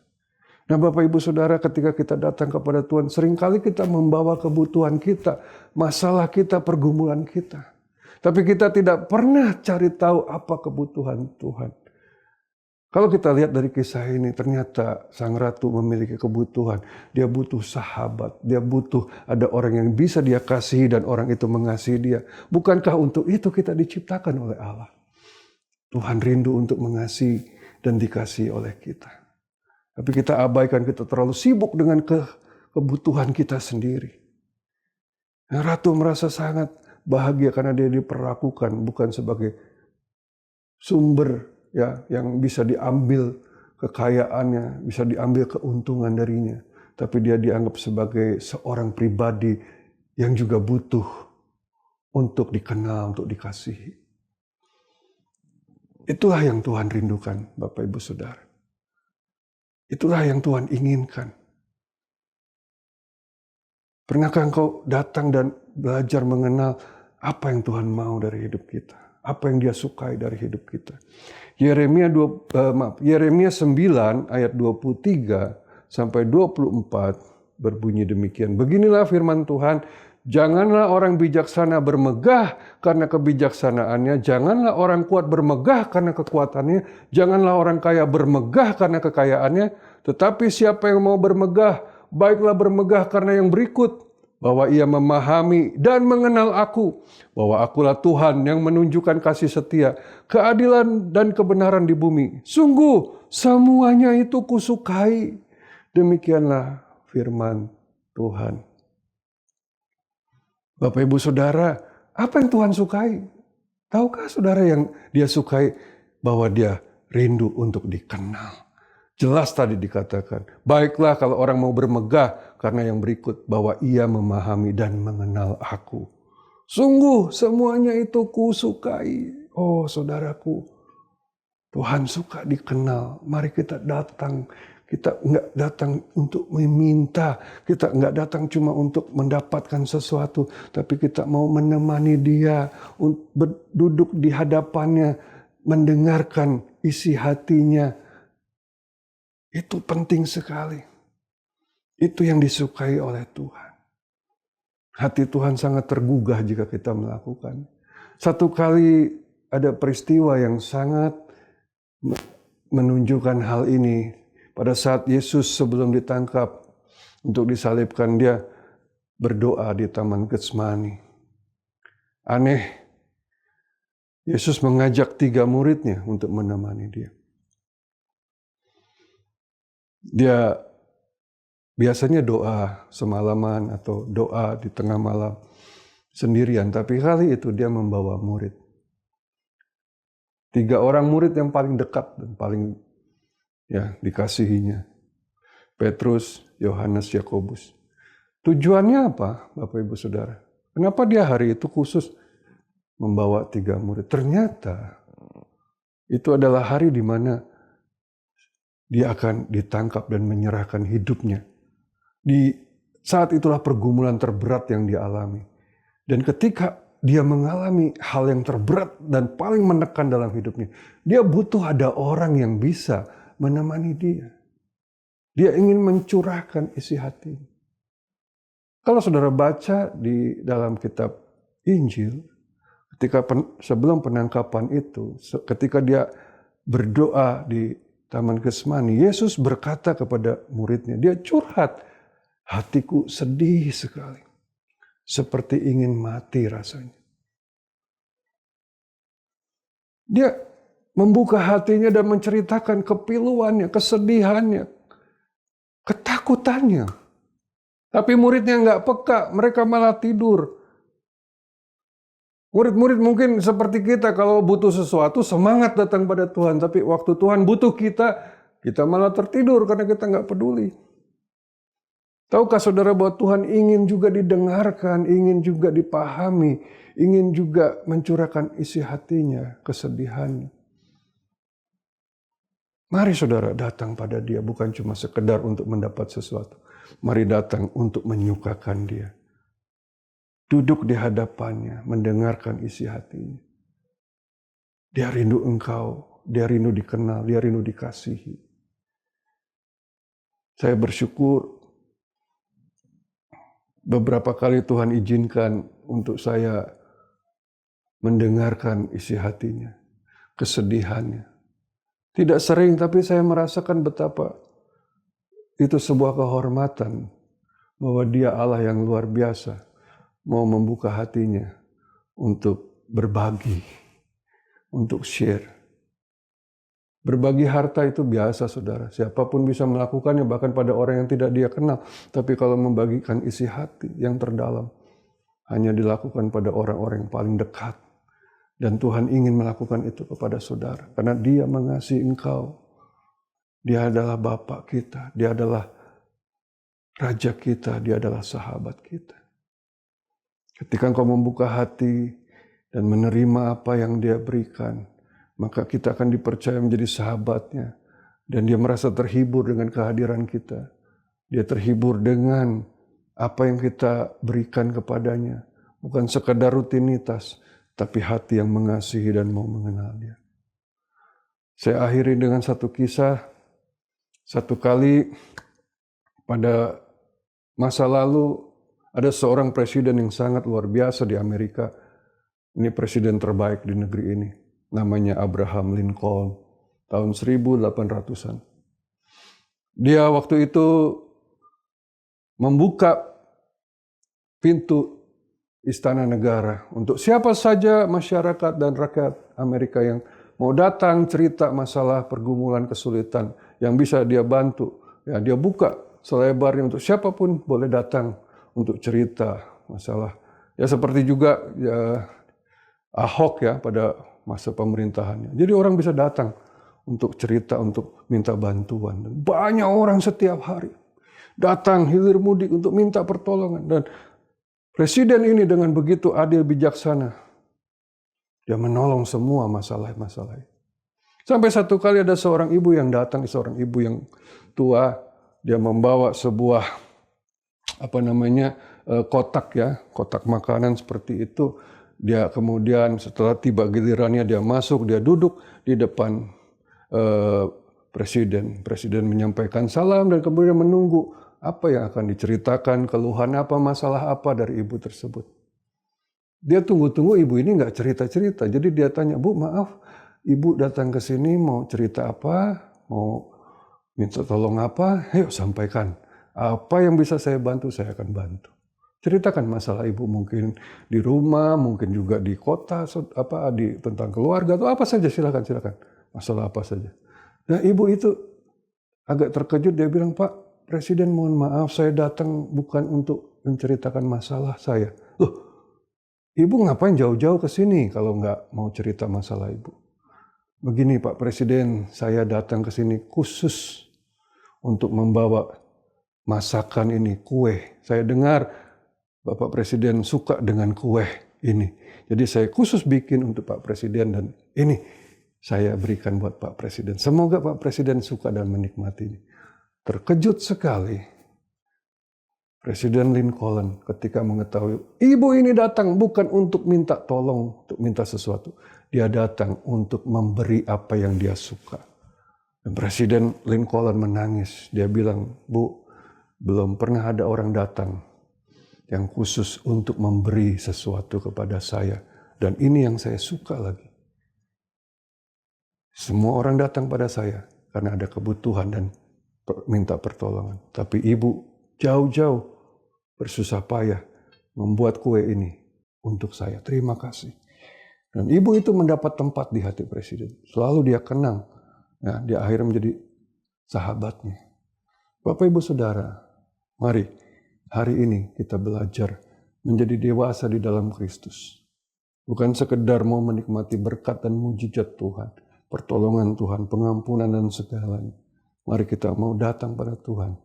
Nah Bapak Ibu Saudara, ketika kita datang kepada Tuhan, seringkali kita membawa kebutuhan kita, masalah kita, pergumulan kita. Tapi kita tidak pernah cari tahu apa kebutuhan Tuhan. Kalau kita lihat dari kisah ini, ternyata sang ratu memiliki kebutuhan. Dia butuh sahabat, dia butuh ada orang yang bisa dia kasihi dan orang itu mengasihi dia. Bukankah untuk itu kita diciptakan oleh Allah? Tuhan rindu untuk mengasihi dan dikasihi oleh kita. Tapi kita abaikan, kita terlalu sibuk dengan kebutuhan kita sendiri. Nah, ratu merasa sangat bahagia karena dia diperlakukan bukan sebagai sumber, ya, yang bisa diambil kekayaannya, bisa diambil keuntungan darinya. Tapi dia dianggap sebagai seorang pribadi yang juga butuh untuk dikenal, untuk dikasihi. Itulah yang Tuhan rindukan, Bapak Ibu Saudara. Itulah yang Tuhan inginkan. Pernahkah engkau datang dan belajar mengenal apa yang Tuhan mau dari hidup kita? Apa yang dia sukai dari hidup kita? Yeremia 9 ayat 23 sampai 24 berbunyi demikian. Beginilah firman Tuhan, janganlah orang bijaksana bermegah karena kebijaksanaannya, janganlah orang kuat bermegah karena kekuatannya, janganlah orang kaya bermegah karena kekayaannya, tetapi siapa yang mau bermegah, baiklah bermegah karena yang berikut, bahwa ia memahami dan mengenal aku, bahwa akulah Tuhan yang menunjukkan kasih setia, keadilan dan kebenaran di bumi. Sungguh semuanya itu kusukai. Demikianlah firman Tuhan. Bapak Ibu Saudara, apa yang Tuhan sukai? Tahukah saudara yang dia sukai? Bahwa dia rindu untuk dikenal. Jelas tadi dikatakan, baiklah kalau orang mau bermegah karena yang berikut, bahwa ia memahami dan mengenal aku. Sungguh semuanya itu kusukai. Oh saudaraku, Tuhan suka dikenal. Mari kita datang. Kita enggak datang untuk meminta. Kita enggak datang cuma untuk mendapatkan sesuatu. Tapi kita mau menemani dia. Duduk di hadapannya. Mendengarkan isi hatinya. Itu penting sekali. Itu yang disukai oleh Tuhan. Hati Tuhan sangat tergugah jika kita melakukan. Satu kali ada peristiwa yang sangat menunjukkan hal ini. Pada saat Yesus sebelum ditangkap untuk disalibkan, dia berdoa di Taman Getsemani. Aneh, Yesus mengajak 3 muridnya untuk menemani dia. Dia biasanya doa semalaman atau doa di tengah malam sendirian, tapi kali itu dia membawa murid. 3 orang murid yang paling dekat dan paling dikasihinya. Petrus, Yohanes, Yakobus. Tujuannya apa, Bapak Ibu Saudara? Kenapa dia hari itu khusus membawa 3 murid? Ternyata itu adalah hari di mana dia akan ditangkap dan menyerahkan hidupnya. Di saat itulah pergumulan terberat yang dia alami. Dan ketika dia mengalami hal yang terberat dan paling menekan dalam hidupnya, dia butuh ada orang yang bisa menemani dia. Dia ingin mencurahkan isi hati. Kalau saudara baca di dalam kitab Injil, ketika sebelum penangkapan itu, ketika dia berdoa di Taman Getsemani, Yesus berkata kepada muridnya, dia curhat, hatiku sedih sekali, seperti ingin mati rasanya. Dia membuka hatinya dan menceritakan kepiluannya, kesedihannya, ketakutannya. Tapi muridnya nggak peka, mereka malah tidur. Murid-murid mungkin seperti kita, kalau butuh sesuatu semangat datang pada Tuhan. Tapi waktu Tuhan butuh kita malah tertidur karena kita nggak peduli. Tahukah saudara bahwa Tuhan ingin juga didengarkan, ingin juga dipahami, ingin juga mencurahkan isi hatinya, kesedihannya. Mari saudara datang pada dia, bukan cuma sekedar untuk mendapat sesuatu. Mari datang untuk menyukakan dia. Duduk di hadapannya, mendengarkan isi hatinya. Dia rindu engkau, dia rindu dikenal, dia rindu dikasihi. Saya bersyukur beberapa kali Tuhan izinkan untuk saya mendengarkan isi hatinya, kesedihannya. Tidak sering, tapi saya merasakan betapa itu sebuah kehormatan bahwa dia Allah yang luar biasa mau membuka hatinya untuk berbagi, untuk share. Berbagi harta itu biasa, saudara. Siapapun bisa melakukannya, bahkan pada orang yang tidak dia kenal. Tapi kalau membagikan isi hati yang terdalam, hanya dilakukan pada orang-orang yang paling dekat. Dan Tuhan ingin melakukan itu kepada saudara. Karena dia mengasihi engkau. Dia adalah Bapa kita. Dia adalah Raja kita. Dia adalah sahabat kita. Ketika engkau membuka hati dan menerima apa yang dia berikan, maka kita akan dipercaya menjadi sahabatnya. Dan dia merasa terhibur dengan kehadiran kita. Dia terhibur dengan apa yang kita berikan kepadanya. Bukan sekadar rutinitas, tapi hati yang mengasihi dan mau mengenal dia. Saya akhiri dengan satu kisah. Satu kali pada masa lalu ada seorang presiden yang sangat luar biasa di Amerika. Ini presiden terbaik di negeri ini. Namanya Abraham Lincoln. Tahun 1800-an. Dia waktu itu membuka pintu Istana Negara untuk siapa saja masyarakat dan rakyat Amerika yang mau datang cerita masalah pergumulan kesulitan yang bisa dia bantu. Ya, dia buka selebarnya untuk siapapun boleh datang untuk cerita masalah. Ya seperti juga ya Ahok ya pada masa pemerintahannya. Jadi orang bisa datang untuk cerita, untuk minta bantuan. Banyak orang setiap hari datang hilir mudik untuk minta pertolongan. Dan presiden ini dengan begitu adil bijaksana, dia menolong semua masalah-masalah. Sampai satu kali ada seorang ibu yang datang, seorang ibu yang tua, dia membawa sebuah kotak ya, kotak makanan seperti itu. Dia kemudian setelah tiba gilirannya dia masuk, dia duduk di depan presiden. Presiden menyampaikan salam dan kemudian menunggu apa yang akan diceritakan, keluhan apa, masalah apa dari ibu tersebut. Dia tunggu-tunggu ibu ini nggak cerita-cerita. Jadi dia tanya, Bu maaf, ibu datang ke sini mau cerita apa? Mau minta tolong apa? Ayo sampaikan. Apa yang bisa saya bantu, saya akan bantu. Ceritakan masalah ibu mungkin di rumah, mungkin juga di kota, tentang keluarga atau apa saja, silakan. Masalah apa saja. Nah ibu itu agak terkejut, dia bilang, Pak Presiden mohon maaf, saya datang bukan untuk menceritakan masalah saya. Loh, ibu ngapain jauh-jauh ke sini kalau nggak mau cerita masalah ibu? Begini Pak Presiden, saya datang ke sini khusus untuk membawa masakan ini, kue. Saya dengar Bapak Presiden suka dengan kue ini. Jadi saya khusus bikin untuk Pak Presiden dan ini saya berikan buat Pak Presiden. Semoga Pak Presiden suka dan menikmatinya. Terkejut sekali Presiden Lincoln ketika mengetahui ibu ini datang bukan untuk minta tolong, untuk minta sesuatu. Dia datang untuk memberi apa yang dia suka. Dan Presiden Lincoln menangis. Dia bilang, Bu, belum pernah ada orang datang yang khusus untuk memberi sesuatu kepada saya. Dan ini yang saya suka lagi. Semua orang datang pada saya karena ada kebutuhan dan minta pertolongan. Tapi ibu jauh-jauh bersusah payah membuat kue ini untuk saya. Terima kasih. Dan ibu itu mendapat tempat di hati Presiden. Selalu dia kenang. Ya, dia akhirnya menjadi sahabatnya. Bapak Ibu Saudara, mari hari ini kita belajar menjadi dewasa di dalam Kristus. Bukan sekedar mau menikmati berkat dan mujizat Tuhan, pertolongan Tuhan, pengampunan dan segalanya. Mari kita mau datang pada Tuhan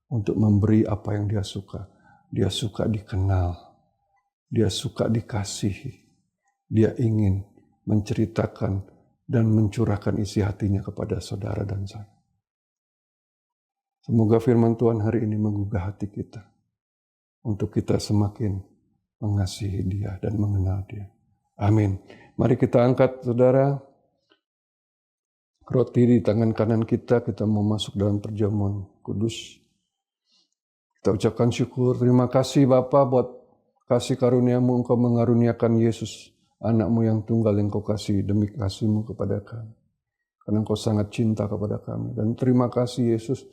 untuk memberi apa yang dia suka. Dia suka dikenal, dia suka dikasihi, dia ingin menceritakan dan mencurahkan isi hatinya kepada saudara dan saya. Semoga firman Tuhan hari ini menggugah hati kita untuk kita semakin mengasihi dia dan mengenal dia. Amin. Mari kita angkat saudara roti di tangan kanan kita mau masuk dalam perjamuan kudus. Kita ucapkan syukur, terima kasih Bapa buat kasih karunia-Mu, Engkau mengaruniakan Yesus, anak-Mu yang tunggal yang Kau kasih demi kasih-Mu kepada kami. Karena Engkau sangat cinta kepada kami. Dan terima kasih Yesus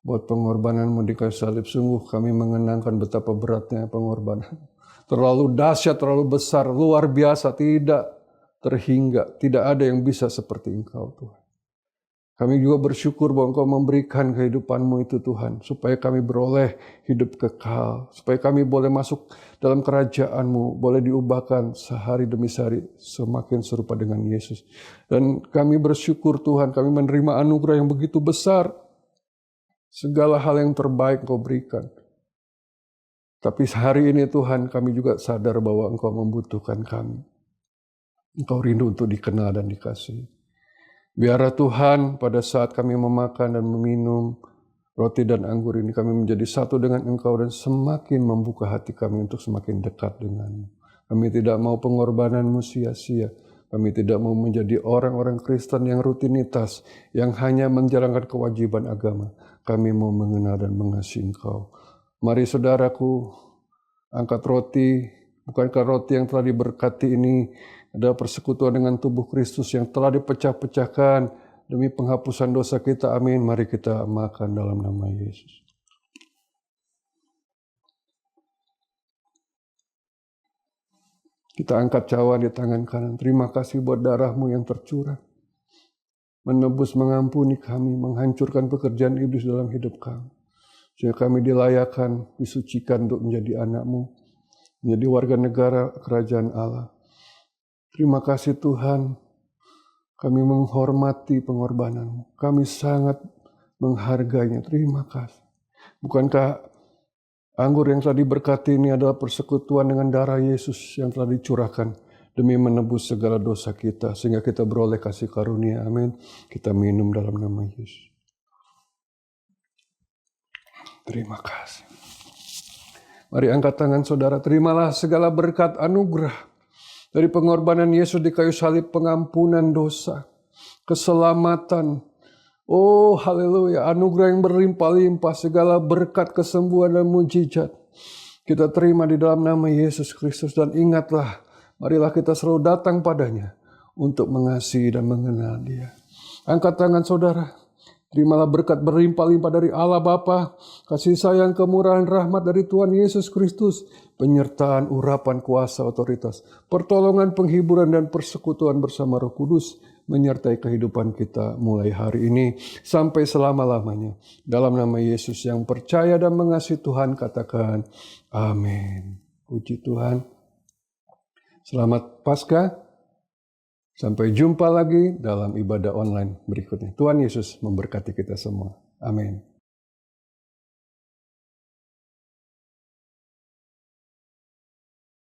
buat pengorbanan-Mu di kayu salib. Sungguh kami mengenangkan betapa beratnya pengorbanan. Terlalu dahsyat, terlalu besar, luar biasa, tidak terhingga. Tidak ada yang bisa seperti Engkau Tuhan. Kami juga bersyukur bahwa Engkau memberikan kehidupan-Mu itu Tuhan. Supaya kami beroleh hidup kekal. Supaya kami boleh masuk dalam kerajaan-Mu. Boleh diubahkan sehari demi sehari semakin serupa dengan Yesus. Dan kami bersyukur Tuhan kami menerima anugerah yang begitu besar. Segala hal yang terbaik Engkau berikan. Tapi hari ini Tuhan kami juga sadar bahwa Engkau membutuhkan kami. Engkau rindu untuk dikenal dan dikasihi. Biarlah Tuhan pada saat kami memakan dan meminum roti dan anggur ini kami menjadi satu dengan Engkau dan semakin membuka hati kami untuk semakin dekat dengan-Mu. Kami tidak mau pengorbanan-Mu sia-sia. Kami tidak mau menjadi orang-orang Kristen yang rutinitas, yang hanya menjalankan kewajiban agama. Kami mau mengenal dan mengasihi Engkau. Mari saudaraku, angkat roti. Bukankah roti yang telah diberkati ini adalah persekutuan dengan tubuh Kristus yang telah dipecah-pecahkan demi penghapusan dosa kita. Amin. Mari kita makan dalam nama Yesus. Kita angkat cawan di tangan kanan. Terima kasih buat darah-Mu yang tercurah. Menebus, mengampuni kami, menghancurkan pekerjaan iblis dalam hidup kami. Sehingga kami dilayakan, disucikan untuk menjadi anak-Mu, menjadi warga negara kerajaan Allah. Terima kasih Tuhan, kami menghormati pengorbanan-Mu. Kami sangat menghargainya. Terima kasih. Bukankah anggur yang telah diberkati ini adalah persekutuan dengan darah Yesus yang telah dicurahkan demi menebus segala dosa kita, sehingga kita beroleh kasih karunia. Amin. Kita minum dalam nama Yesus. Terima kasih. Mari angkat tangan saudara, terimalah segala berkat anugerah dari pengorbanan Yesus di kayu salib, pengampunan dosa, keselamatan. Oh haleluya, anugerah yang berlimpah-limpah, segala berkat kesembuhan dan mujizat. Kita terima di dalam nama Yesus Kristus dan ingatlah Marilah kita selalu datang padanya untuk mengasihi dan mengenal Dia. Angkat tangan saudara. Terimalah berkat berlimpah-limpah dari Allah Bapa, kasih sayang, kemurahan, rahmat dari Tuhan Yesus Kristus, penyertaan, urapan, kuasa, otoritas, pertolongan, penghiburan, dan persekutuan bersama Roh Kudus menyertai kehidupan kita mulai hari ini sampai selama-lamanya. Dalam nama Yesus yang percaya dan mengasihi Tuhan, katakan amin. Puji Tuhan. Selamat Paskah. Sampai jumpa lagi dalam ibadah online berikutnya. Tuhan Yesus memberkati kita semua. Amin.